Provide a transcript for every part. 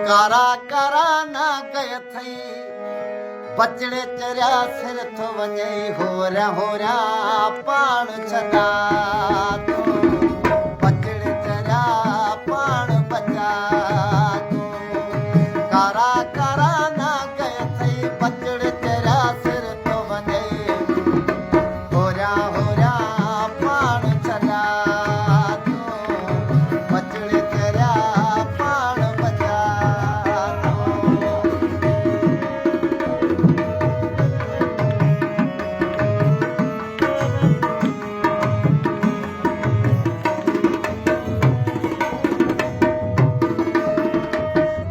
कारा कारा ना गय थई बचड़े चरिया सिर थो वञे होरा पाण छॾा तूं बचड़े चरिया पाण बचा तूं कारा कारा ना गय थई बचड़े चरिया सिर थो वञे होरा पाण छॾा तूं बचड़े चरिया पाण बचा तूं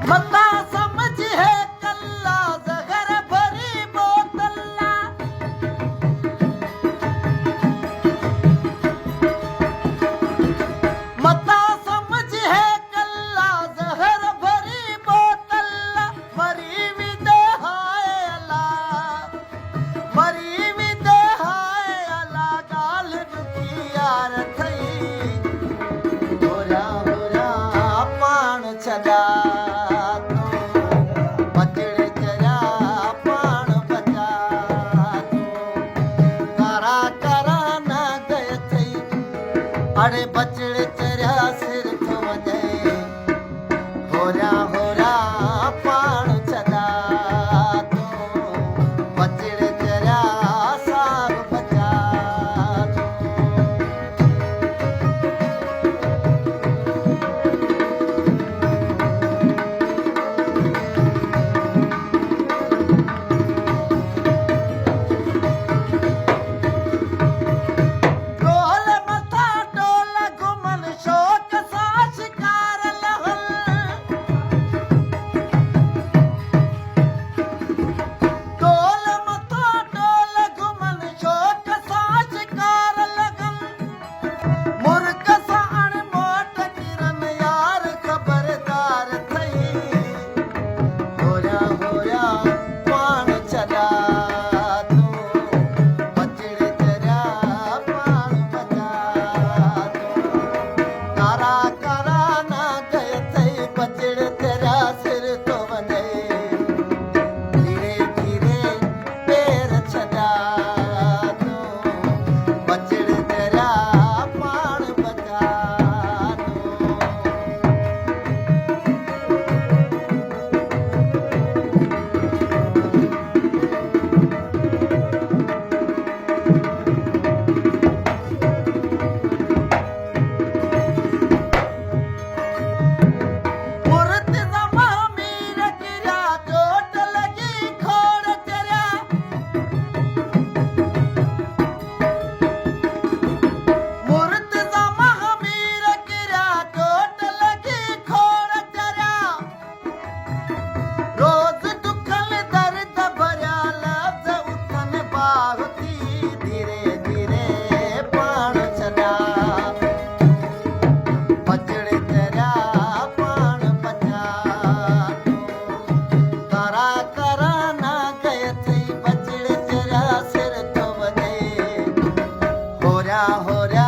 मता समझ है कल्ला जहर भरी बोतल्ला मता समझ है कल्ला जहर भरी बोतल्ला मरी विदे हाय अल्लाह मरी विदे हाय अल्लाह गाल दुखी यार थई होरा पाण छॾा बचड़े चरिया पाण बचा कारा कारा ना गय थई अड़े बचड़े चरिया सिर थो वञे होरा पाण छॾा तूं बचड़े चरिया साग बचा ढोल मथा ढोल घुमन शौक़ सां शिकार लहल ढोल मथा ढोल घुमन शौक़ सां शिकार लॻल मुर्ग सां अणमोट किरन यार ख़बरदार थई होरा पाण छॾा तूं बचड़े चरिया पाण बचा तूं कारा कारा ना गय थई बचड़े चरिया सिर थो वञे धीरे धीरे पेर छॾा तूं बचड़े चरिया पाण बचा तूं मुर्त ज़मा मीर किरिया चोट लॻी खोड़ चरिया मुर्त ज़मा मीर किरिया चोट लॻी खोड़ चरिया रोज़ दुखल दर्द भरिया लफ़्ज़ उथनि बाह थी धीरे धीरे पाण छॾा बचड़े चरिया पाण बचा तूं कारा कारा ना गय थई बचड़े चरिया सिर थो वञे होरा